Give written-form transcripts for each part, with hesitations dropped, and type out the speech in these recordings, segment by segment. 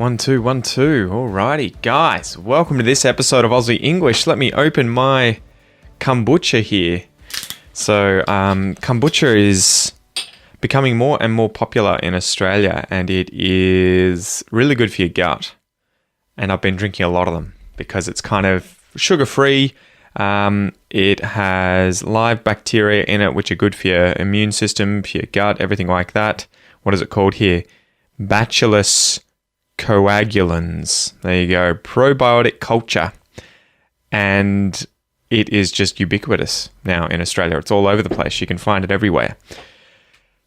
1, 2, 1, 2. Alrighty, guys. Welcome to this episode of Aussie English. Let me open my kombucha here. So, kombucha is becoming more and more popular in Australia, and it is really good for your gut. And I've been drinking a lot of them because it's kind of sugar-free. It has live bacteria in it, which are good for your immune system, for your gut, everything like that. What is it called here? Bacillus coagulans. There you go. Probiotic culture. And it is just ubiquitous now in Australia. It's all over the place. You can find it everywhere.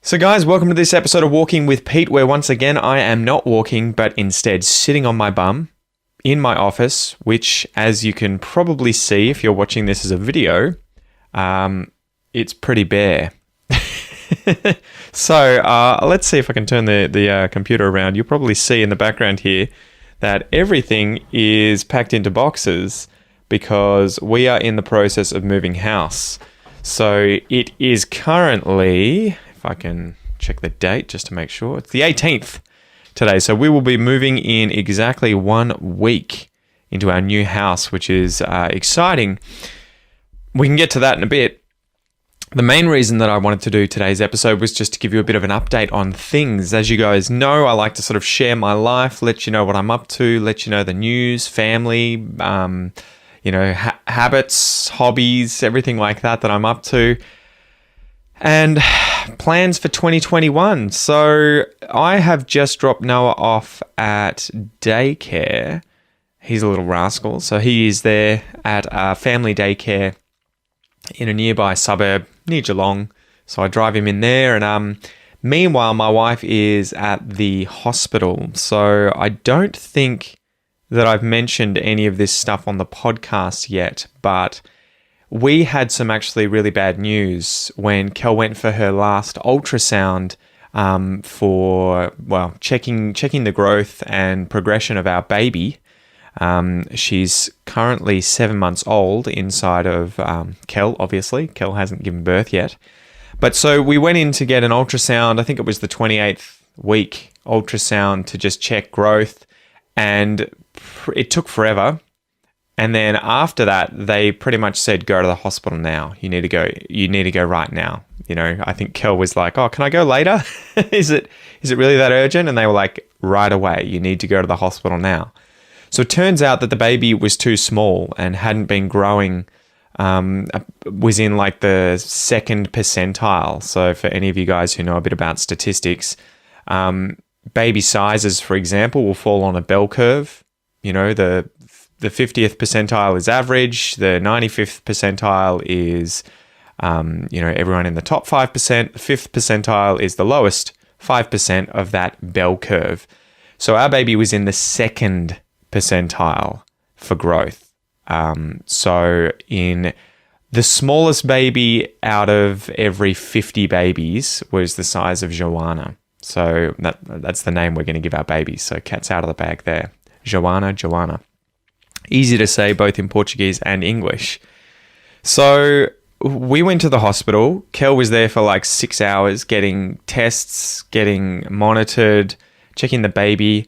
So guys, welcome to this episode of Walking with Pete, where once again I am not walking, but instead sitting on my bum in my office, which, as you can probably see if you're watching this as a video, it's pretty bare. So let's see if I can turn the computer around. You'll probably see in the background here that everything is packed into boxes because we are in the process of moving house. So it is currently, if I can check the date just to make sure, it's the 18th today. So we will be moving in exactly 1 week into our new house, which is exciting. We can get to that in a bit. The main reason that I wanted to do today's episode was just to give you a bit of an update on things. As you guys know, I like to sort of share my life, let you know what I'm up to, let you know the news, family, habits, hobbies, everything like that I'm up to, and plans for 2021. So I have just dropped Noah off at daycare. He's a little rascal. So he is there at a family daycare in a nearby suburb near Geelong. So I drive him in there, and meanwhile my wife is at the hospital. So I don't think that I've mentioned any of this stuff on the podcast yet, but we had some actually really bad news when Kel went for her last ultrasound for checking the growth and progression of our baby. She's currently 7 months old inside of Kel, obviously. Kel hasn't given birth yet. But so we went in to get an ultrasound. I think it was the 28th week ultrasound to just check growth. And it took forever. And then after that, they pretty much said, go to the hospital now. You need to go right now. You know, I think Kel was like, oh, can I go later? Is it really that urgent? And they were like, right away, you need to go to the hospital now. So it turns out that the baby was too small and hadn't been growing, was in like the second percentile. So for any of you guys who know a bit about statistics, baby sizes, for example, will fall on a bell curve. You know, the 50th percentile is average. The 95th percentile is, everyone in the top 5%. The 5th percentile is the lowest 5% of that bell curve. So our baby was in the second percentile for growth. So in the smallest baby out of every 50 babies was the size of Joanna. So that's the name we're going to give our baby. So cat's out of the bag there. Joanna. Easy to say both in Portuguese and English. So we went to the hospital. Kel was there for like 6 hours getting tests, getting monitored, checking the baby.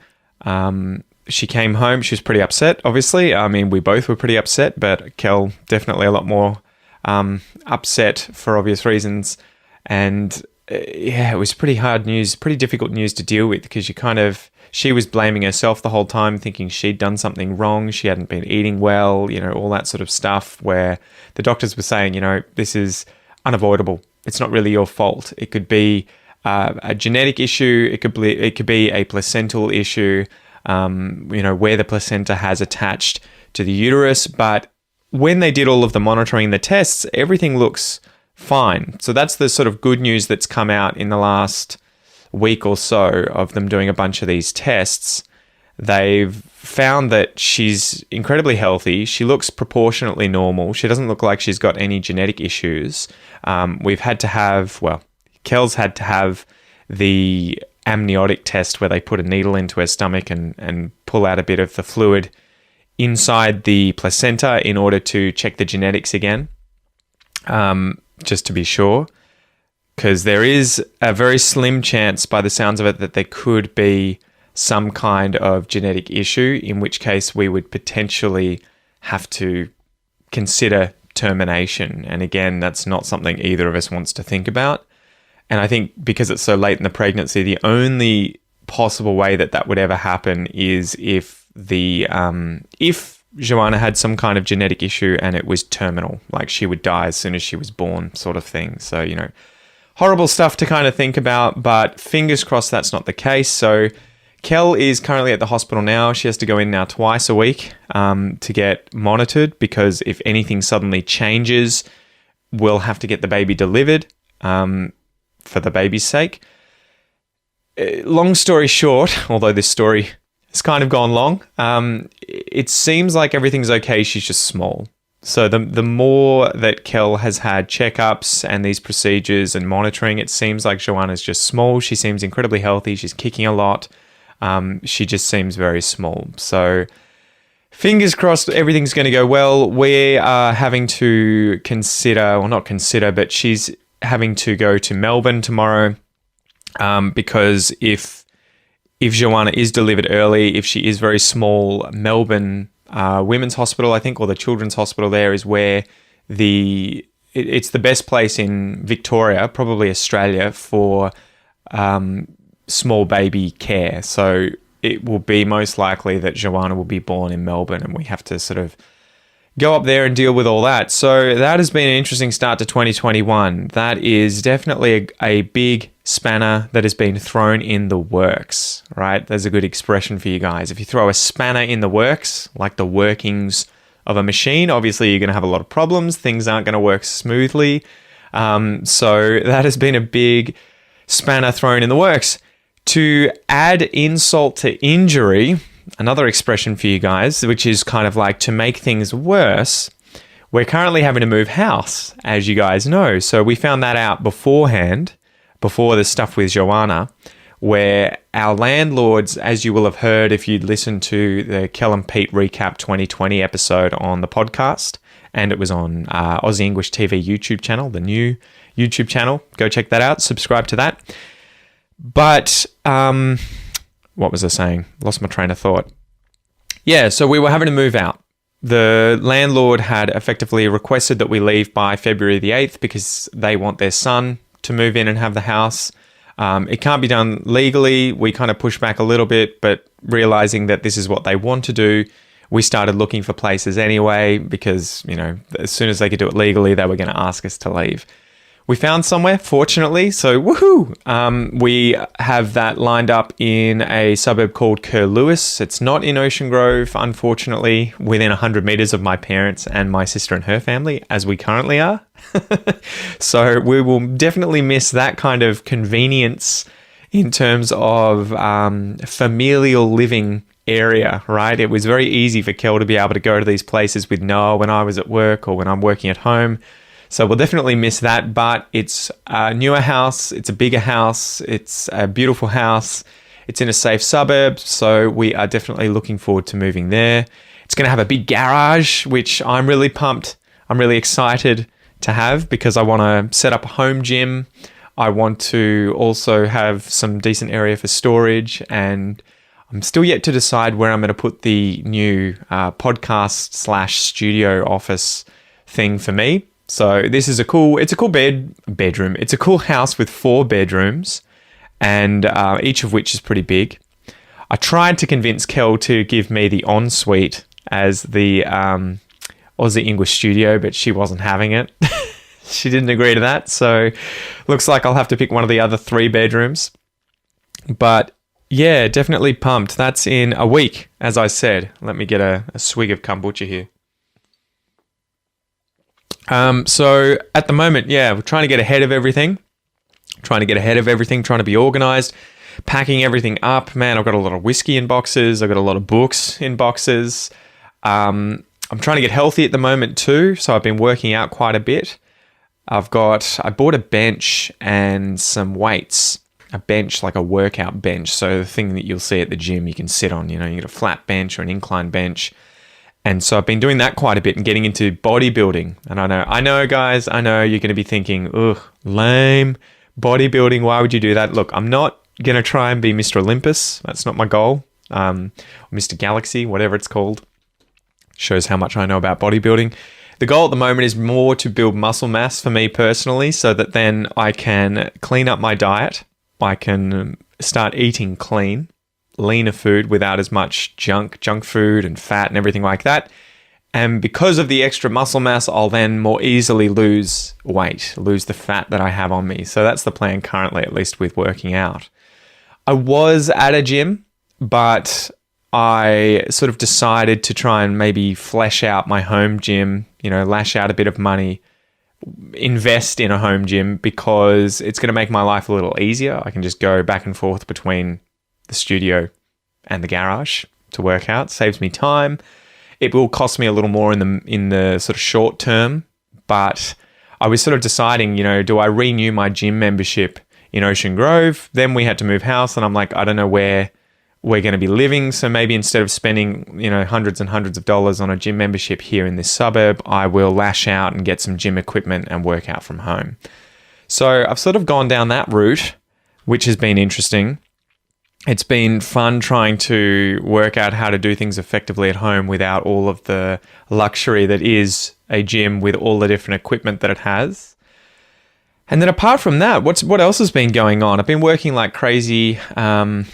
She came home. She was pretty upset, obviously. I mean, we both were pretty upset, but Kel definitely a lot more upset for obvious reasons. And it was pretty hard news, pretty difficult news to deal with because she was blaming herself the whole time, thinking she'd done something wrong. She hadn't been eating well, all that sort of stuff, where the doctors were saying, this is unavoidable. It's not really your fault. It could be a genetic issue. It could be a placental issue. Where the placenta has attached to the uterus. But when they did all of the monitoring, the tests, everything looks fine. So that's the sort of good news that's come out in the last week or so of them doing a bunch of these tests. They've found that she's incredibly healthy. She looks proportionately normal. She doesn't look like she's got any genetic issues. Kel's had to have the amniotic test where they put a needle into her stomach and pull out a bit of the fluid inside the placenta in order to check the genetics again, just to be sure, because there is a very slim chance by the sounds of it that there could be some kind of genetic issue, in which case we would potentially have to consider termination. And again, that's not something either of us wants to think about. And I think because it's so late in the pregnancy, the only possible way that that would ever happen is if Joanna had some kind of genetic issue and it was terminal, like she would die as soon as she was born, sort of thing. So, horrible stuff to kind of think about, but fingers crossed that's not the case. So Kel is currently at the hospital now. She has to go in now twice a week to get monitored, because if anything suddenly changes, we'll have to get the baby delivered for the baby's sake. Long story short, although this story has kind of gone long, it seems like everything's okay. She's just small. So the more that Kel has had checkups and these procedures and monitoring, it seems like Joanna's just small. She seems incredibly healthy. She's kicking a lot. She just seems very small. So fingers crossed everything's going to go well. We are having to but she's having to go to Melbourne tomorrow because if Joanna is delivered early, if she is very small, Melbourne Women's Hospital, I think, or the Children's Hospital there is where it's the best place in Victoria, probably Australia, for small baby care. So it will be most likely that Joanna will be born in Melbourne, and we have to sort of go up there and deal with all that. So that has been an interesting start to 2021. That is definitely a big spanner that has been thrown in the works, right? There's a good expression for you guys. If you throw a spanner in the works, like the workings of a machine, obviously you're going to have a lot of problems. Things aren't going to work smoothly. So that has been a big spanner thrown in the works. To add insult to injury, another expression for you guys, which is kind of like to make things worse, we're currently having to move house, as you guys know. So we found that out beforehand, before the stuff with Joanna, where our landlords, as you will have heard if you'd listened to the Kel and Pete Recap 2020 episode on the podcast, and it was on Aussie English TV YouTube channel, the new YouTube channel. Go check that out. Subscribe to that. But what was I saying? Lost my train of thought. Yeah, so we were having to move out. The landlord had effectively requested that we leave by February the 8th because they want their son to move in and have the house. It can't be done legally. We kind of pushed back a little bit, but realizing that this is what they want to do, we started looking for places anyway because, as soon as they could do it legally, they were going to ask us to leave. We found somewhere, fortunately, so woohoo! We have that lined up in a suburb called Curlewis. It's not in Ocean Grove, unfortunately, within 100 meters of my parents and my sister and her family, as we currently are. So we will definitely miss that kind of convenience in terms of familial living area, right? It was very easy for Kel to be able to go to these places with Noah when I was at work or when I'm working at home. So we'll definitely miss that, but it's a newer house, it's a bigger house, it's a beautiful house, it's in a safe suburb, so we are definitely looking forward to moving there. It's going to have a big garage, which I'm really pumped. I'm really excited to have because I want to set up a home gym. I want to also have some decent area for storage, and I'm still yet to decide where I'm going to put the new podcast/studio office thing for me. So this is a cool bedroom. It's a cool house with 4 bedrooms, and each of which is pretty big. I tried to convince Kel to give me the ensuite as the Aussie English studio, but she wasn't having it. She didn't agree to that. So looks like I'll have to pick one of the other 3 bedrooms. But yeah, definitely pumped. That's in a week, as I said. Let me get a swig of kombucha here. So at the moment, we're trying to get ahead of everything, trying to be organized, packing everything up. Man, I've got a lot of whiskey in boxes. I've got a lot of books in boxes. I'm trying to get healthy at the moment too. So I've been working out quite a bit. I bought a bench and some weights, a bench, like a workout bench. So the thing that you'll see at the gym, you can sit on, you get a flat bench or an incline bench. And so I've been doing that quite a bit and getting into bodybuilding. And I know, guys, I know you're going to be thinking, ugh, lame, bodybuilding, why would you do that? Look, I'm not going to try and be Mr. Olympus. That's not my goal. Mr. Galaxy, whatever it's called. Shows how much I know about bodybuilding. The goal at the moment is more to build muscle mass for me personally, so that then I can clean up my diet. I can start eating clean, leaner food without as much junk food and fat and everything like that. And because of the extra muscle mass, I'll then more easily lose weight, lose the fat that I have on me. So that's the plan currently, at least with working out. I was at a gym, but I sort of decided to try and maybe flesh out my home gym, lash out a bit of money, invest in a home gym, because it's going to make my life a little easier. I can just go back and forth between the studio and the garage to work out. Saves me time. It will cost me a little more in the sort of short term, but I was sort of deciding, do I renew my gym membership in Ocean Grove? Then we had to move house, and I'm like, I don't know where we're going to be living. So maybe instead of spending, hundreds and hundreds of dollars on a gym membership here in this suburb, I will lash out and get some gym equipment and work out from home. So I've sort of gone down that route, which has been interesting. It's been fun trying to work out how to do things effectively at home without all of the luxury that is a gym with all the different equipment that it has. And then apart from that, what else has been going on? I've been working like crazy on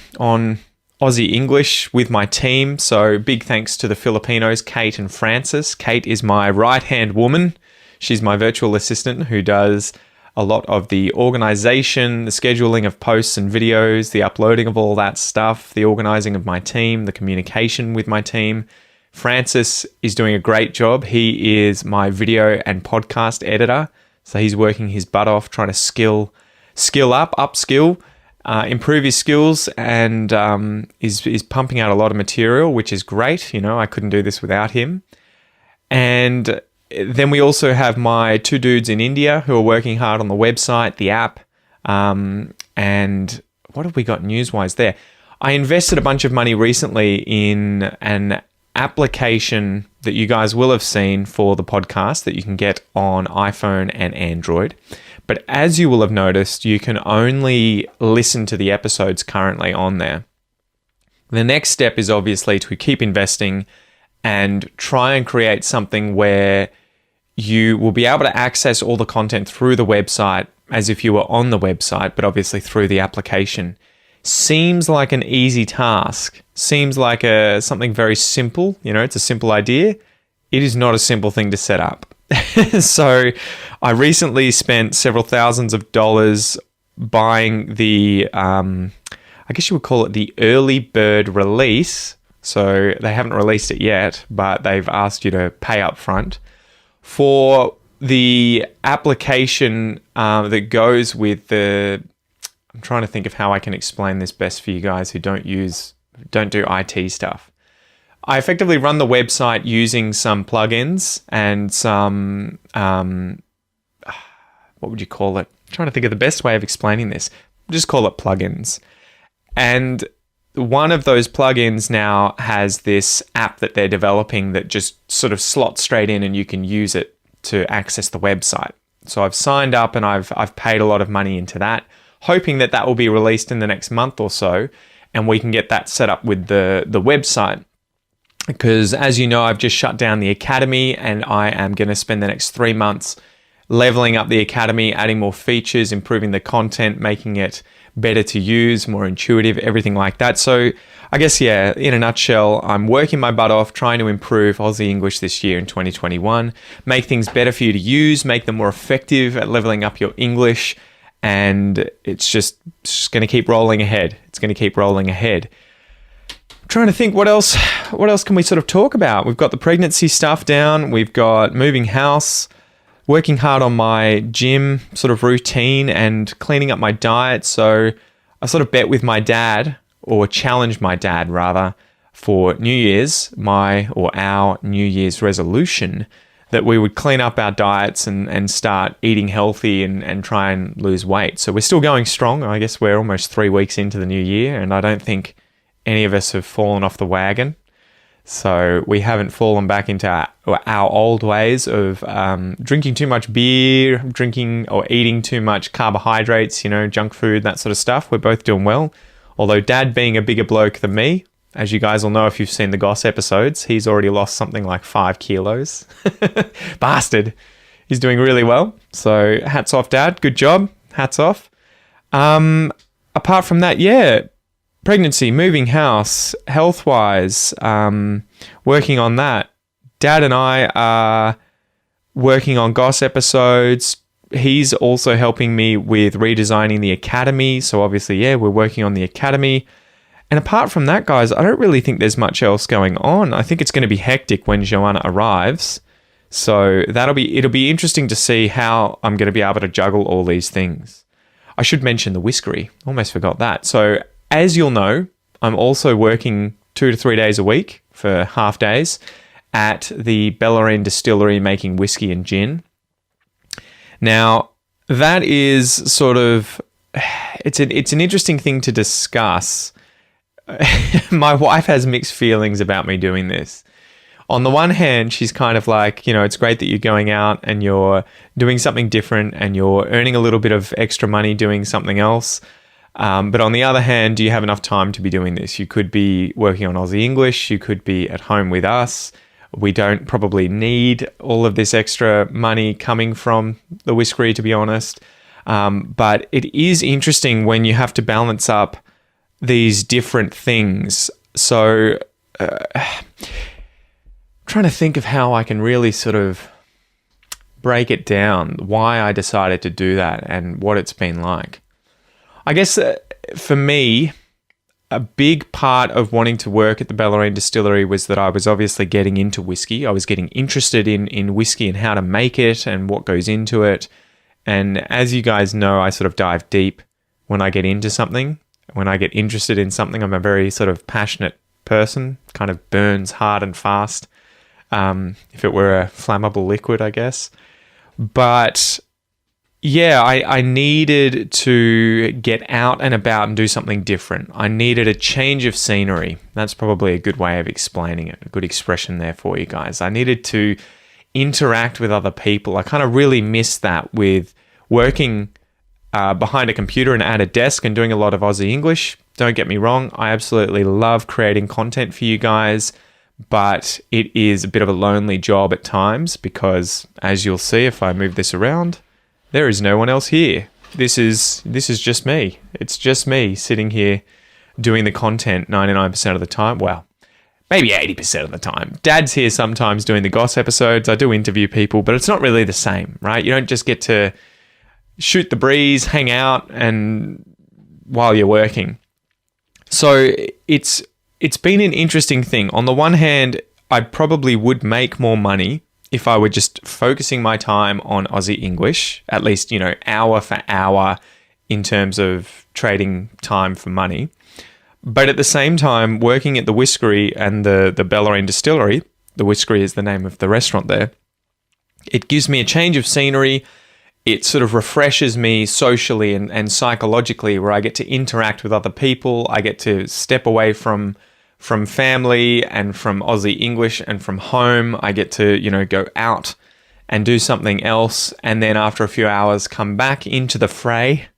Aussie English with my team. So big thanks to the Filipinos, Kate and Francis. Kate is my right-hand woman. She's my virtual assistant who does a lot of the organization, the scheduling of posts and videos, the uploading of all that stuff, the organizing of my team, the communication with my team. Francis is doing a great job. He is my video and podcast editor. So he's working his butt off trying to upskill, improve his skills, and is pumping out a lot of material, which is great. I couldn't do this without him. And then we also have my two dudes in India who are working hard on the website, the app, and what have we got news-wise there? I invested a bunch of money recently in an application that you guys will have seen for the podcast that you can get on iPhone and Android. But as you will have noticed, you can only listen to the episodes currently on there. The next step is obviously to keep investing and try and create something where you will be able to access all the content through the website as if you were on the website, but obviously through the application. Seems like an easy task. Seems like something very simple. It's a simple idea. It is not a simple thing to set up. So I recently spent several thousands of dollars buying the, I guess you would call it the early bird release. So they haven't released it yet, but they've asked you to pay up front for the application that goes with the... I'm trying to think of how I can explain this best for you guys who don't do IT stuff. I effectively run the website using some plugins and some, what would you call it? I'm trying to think of the best way of explaining this. Just call it plugins. And one of those plugins now has this app that they're developing that just sort of slots straight in and you can use it to access the website. So I've signed up and I've paid a lot of money into that, hoping that will be released in the next month or so, and we can get that set up with the website. Because as you know, I've just shut down the academy and I am going to spend the next 3 months leveling up the academy, adding more features, improving the content, making it better to use, more intuitive, everything like that. So I guess, yeah, in a nutshell, I'm working my butt off trying to improve Aussie English this year in 2021, make things better for you to use, make them more effective at leveling up your English. And it's just going to keep rolling ahead. It's going to keep rolling ahead. I'm trying to think what else can we sort of talk about? We've got the pregnancy stuff down. We've got moving house, working hard on my gym sort of routine and cleaning up my diet. So I sort of bet with my dad, or challenged my dad rather, for New Year's, our New Year's resolution, that we would clean up our diets and start eating healthy and try and lose weight. So we're still going strong. I guess we're almost 3 weeks into the new year, and I don't think any of us have fallen off the wagon. So we haven't fallen back into our old ways of drinking too much beer, drinking or eating too much carbohydrates, junk food, that sort of stuff. We're both doing well. Although Dad being a bigger bloke than me, as you guys will know if you've seen the Goss episodes, he's already lost something like 5 kilos. Bastard. He's doing really well. So hats off, Dad. Good job. Hats off. Apart from that, pregnancy, moving house, health-wise, working on that. Dad and I are working on Goss episodes. He's also helping me with redesigning the academy. So obviously, we're working on the academy. And apart from that, guys, I don't really think there's much else going on. I think it's going to be hectic when Joanna arrives. So it'll be interesting to see how I'm going to be able to juggle all these things. I should mention the Whiskery. Almost forgot that. So as you'll know, I'm also working 2 to 3 days a week for half days at the Bellarine Distillery making whiskey and gin. Now, that is sort of, it's an interesting thing to discuss. My wife has mixed feelings about me doing this. On the one hand, she's kind of like, it's great that you're going out and you're doing something different and you're earning a little bit of extra money doing something else. But on the other hand, do you have enough time to be doing this? You could be working on Aussie English. You could be at home with us. We don't probably need all of this extra money coming from the Whiskery, to be honest. But it is interesting when you have to balance up these different things. So trying to think of how I can really sort of break it down, why I decided to do that and what it's been like. I guess for me, a big part of wanting to work at the Bellarine Distillery was that I was obviously getting into whiskey. I was getting interested in whiskey and how to make it and what goes into it. And as you guys know, I sort of dive deep when I get into something. When I get interested in something, I'm a very sort of passionate person, kind of burns hard and fast. If it were a flammable liquid, I guess. But I needed to get out and about and do something different. I needed a change of scenery. That's probably a good way of explaining it, a good expression there for you guys. I needed to interact with other people. I kind of really missed that with working behind a computer and at a desk and doing a lot of Aussie English. Don't get me wrong, I absolutely love creating content for you guys. But it is a bit of a lonely job at times because, as you'll see if I move this around, there is no one else here. This is just me. It's just me sitting here doing the content 99% of the time. Well, maybe 80% of the time. Dad's here sometimes doing the Goss episodes. I do interview people, but it's not really the same, right? You don't just get to shoot the breeze, hang out, and while you're working. So it's been an interesting thing. On the one hand, I probably would make more money if I were just focusing my time on Aussie English, at least, hour for hour in terms of trading time for money. But at the same time, working at the Whiskery and the Bellarine Distillery, the Whiskery is the name of the restaurant there, it gives me a change of scenery. It sort of refreshes me socially and psychologically, where I get to interact with other people. I get to step away from family and from Aussie English and from home. I get to, go out and do something else. And then after a few hours, come back into the fray.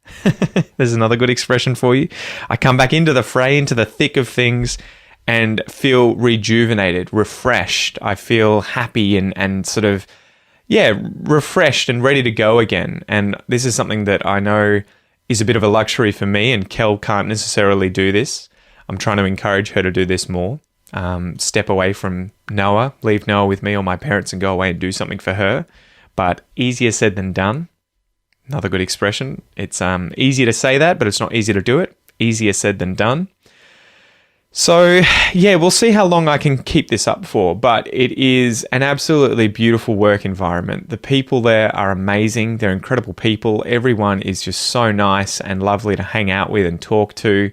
There's another good expression for you. I come back into the fray, into the thick of things, and feel rejuvenated, refreshed. I feel happy and sort of, refreshed and ready to go again. And this is something that I know is a bit of a luxury for me, and Kel can't necessarily do this. I'm trying to encourage her to do this more. Step away from Noah, leave Noah with me or my parents and go away and do something for her. But easier said than done. Another good expression. It's easier to say that, but it's not easy to do it. Easier said than done. So, we'll see how long I can keep this up for, but it is an absolutely beautiful work environment. The people there are amazing. They're incredible people. Everyone is just so nice and lovely to hang out with and talk to.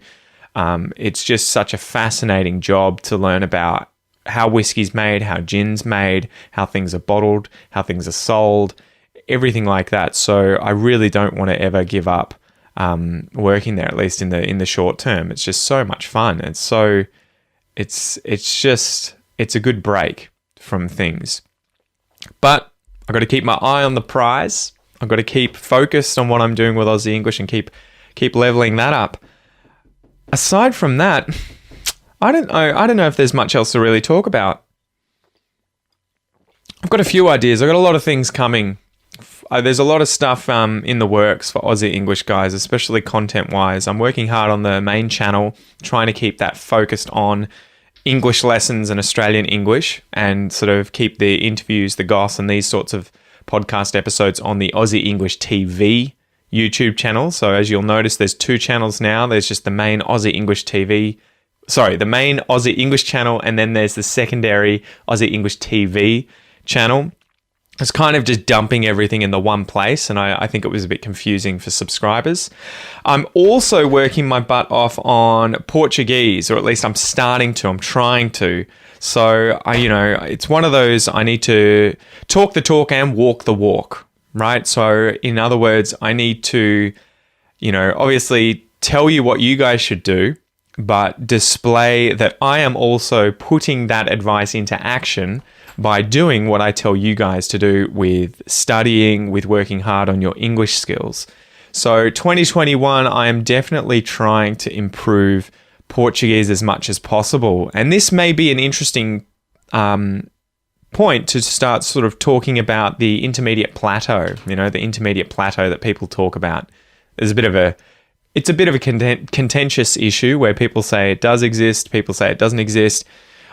It's just such a fascinating job to learn about how whiskey's made, how gin's made, how things are bottled, how things are sold, everything like that. So I really don't want to ever give up working there, at least in the short term. It's just so much fun. It's just it's a good break from things. But I've got to keep my eye on the prize. I've got to keep focused on what I'm doing with Aussie English and keep leveling that up. Aside from that, I don't know if there's much else to really talk about. I've got a few ideas. I've got a lot of things coming. There's a lot of stuff in the works for Aussie English guys, especially content-wise. I'm working hard on the main channel, trying to keep that focused on English lessons and Australian English, and sort of keep the interviews, the goss, and these sorts of podcast episodes on the Aussie English TV YouTube channel. So as you'll notice, there's 2 channels now. There's just the main Aussie English the main Aussie English channel, and then there's the secondary Aussie English TV channel. It's kind of just dumping everything in the one place, and I think it was a bit confusing for subscribers. I'm also working my butt off on Portuguese, or at least I'm trying to. So, it's one of those, I need to talk the talk and walk the walk, right? So, in other words, I need to, obviously tell you what you guys should do, but display that I am also putting that advice into action by doing what I tell you guys to do with studying, with working hard on your English skills. So 2021, I am definitely trying to improve Portuguese as much as possible. And this may be an interesting point to start sort of talking about the intermediate plateau, the intermediate plateau that people talk about. It's a bit of a contentious issue where people say it does exist, people say it doesn't exist.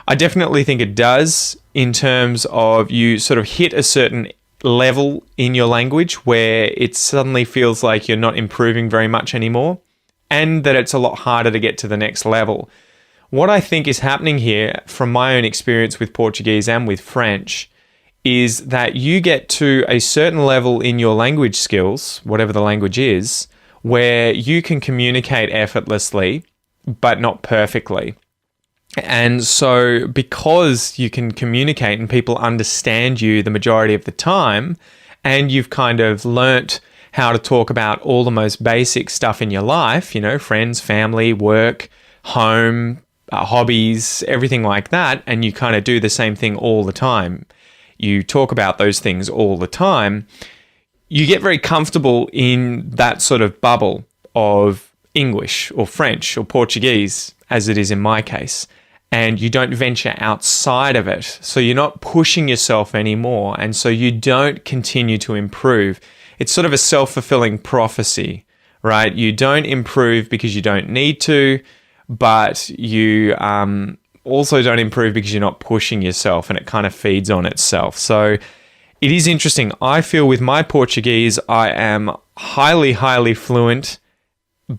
I definitely think it does, in terms of you sort of hit a certain level in your language where it suddenly feels like you're not improving very much anymore, and that it's a lot harder to get to the next level. What I think is happening here, from my own experience with Portuguese and with French, is that you get to a certain level in your language skills, whatever the language is, where you can communicate effortlessly, but not perfectly. And so because you can communicate and people understand you the majority of the time, and you've kind of learnt how to talk about all the most basic stuff in your life, friends, family, work, home, hobbies, everything like that, and you kind of do the same thing all the time. You talk about those things all the time. You get very comfortable in that sort of bubble of English or French or Portuguese, as it is in my case. And you don't venture outside of it. So you're not pushing yourself anymore. And so you don't continue to improve. It's sort of a self-fulfilling prophecy, right? You don't improve because you don't need to, but you also don't improve because you're not pushing yourself, and it kind of feeds on itself. So it is interesting. I feel with my Portuguese, I am highly, highly fluent,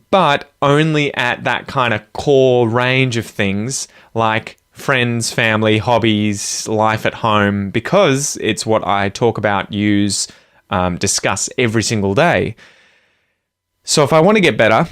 but only at that kind of core range of things like friends, family, hobbies, life at home, because it's what I talk about, use, discuss every single day. So if I want to get better,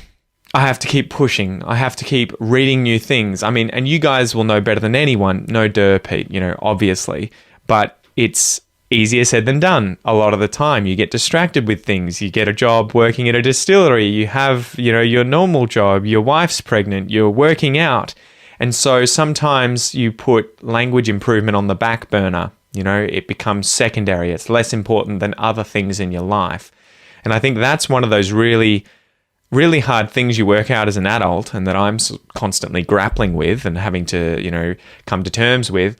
I have to keep pushing. I have to keep reading new things. I mean, and you guys will know better than anyone. No duh, Pete, obviously. But it's easier said than done a lot of the time. You get distracted with things. You get a job working at a distillery. You have, your normal job. Your wife's pregnant. You're working out. And so sometimes you put language improvement on the back burner. It becomes secondary. It's less important than other things in your life. And I think that's one of those really, really hard things you work out as an adult, and that I'm constantly grappling with and having to, come to terms with,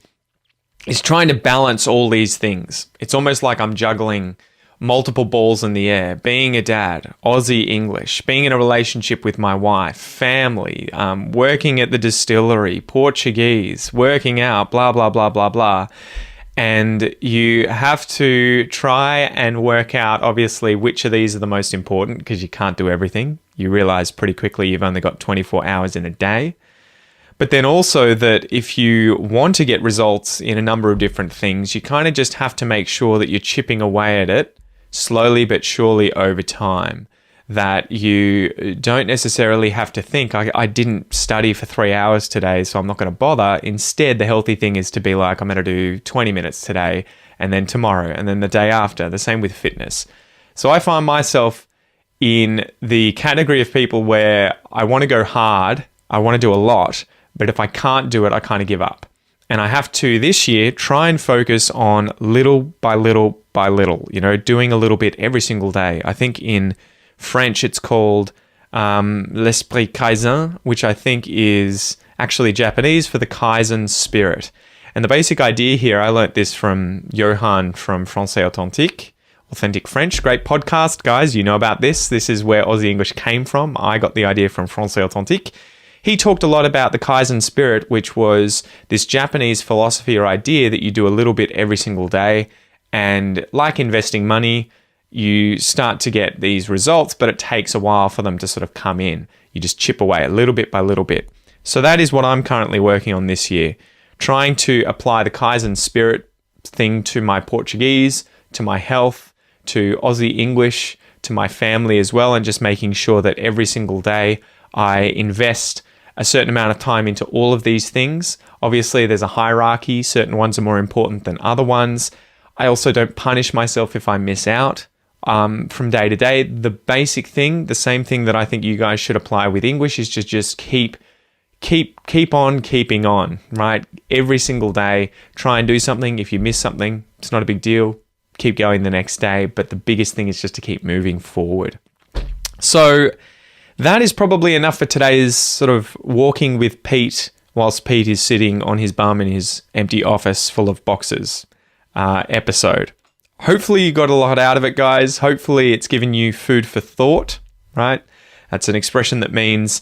is trying to balance all these things. It's almost like I'm juggling multiple balls in the air, being a dad, Aussie English, being in a relationship with my wife, family, working at the distillery, Portuguese, working out, blah, blah, blah, blah, blah. And you have to try and work out, obviously, which of these are the most important, because you can't do everything. You realize pretty quickly you've only got 24 hours in a day. But then also that if you want to get results in a number of different things, you kind of just have to make sure that you're chipping away at it slowly but surely over time. That you don't necessarily have to think, I didn't study for 3 hours today, so I'm not going to bother. Instead, the healthy thing is to be like, I'm going to do 20 minutes today, and then tomorrow, and then the day after. The same with fitness. So I find myself in the category of people where I want to go hard, I want to do a lot, but if I can't do it, I kind of give up. And I have to this year try and focus on little by little by little, doing a little bit every single day. I think in French it's called l'esprit Kaizen, which I think is actually Japanese for the Kaizen spirit. And the basic idea here, I learnt this from Johan from Français Authentic French. Great podcast, guys. You know about this. This is where Aussie English came from. I got the idea from Français Authentique. He talked a lot about the Kaizen spirit, which was this Japanese philosophy or idea that you do a little bit every single day. And like investing money, you start to get these results, but it takes a while for them to sort of come in. You just chip away a little bit by little bit. So that is what I'm currently working on this year, trying to apply the Kaizen spirit thing to my Portuguese, to my health, to Aussie English, to my family as well, and just making sure that every single day I invest a certain amount of time into all of these things. Obviously, there's a hierarchy. Certain ones are more important than other ones. I also don't punish myself if I miss out from day to day. The basic thing, the same thing that I think you guys should apply with English, is just keep on keeping on, right? Every single day, try and do something. If you miss something, it's not a big deal. Keep going the next day. But the biggest thing is just to keep moving forward. So that is probably enough for today's sort of walking with Pete whilst Pete is sitting on his bum in his empty office full of boxes episode. Hopefully you got a lot out of it, guys. Hopefully it's given you food for thought, right? That's an expression that means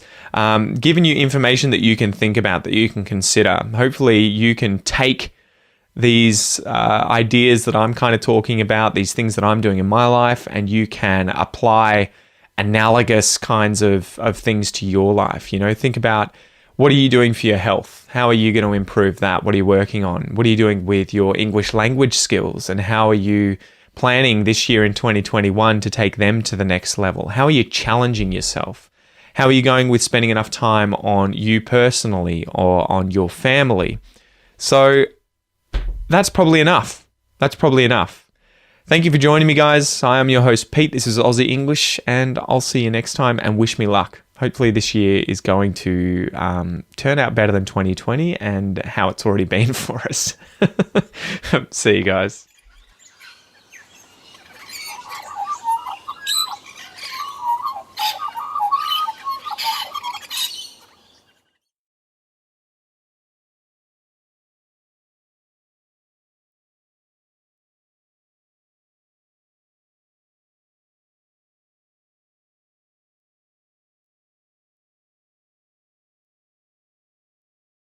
giving you information that you can think about, that you can consider. Hopefully you can take these ideas that I'm kind of talking about, these things that I'm doing in my life, and you can apply analogous kinds of things to your life. Think about, what are you doing for your health? How are you going to improve that? What are you working on? What are you doing with your English language skills? And how are you planning this year in 2021 to take them to the next level? How are you challenging yourself? How are you going with spending enough time on you personally or on your family? So that's probably enough. Thank you for joining me, guys. I am your host, Pete. This is Aussie English, and I'll see you next time, and wish me luck. Hopefully this year is going to turn out better than 2020 and how it's already been for us. See you guys.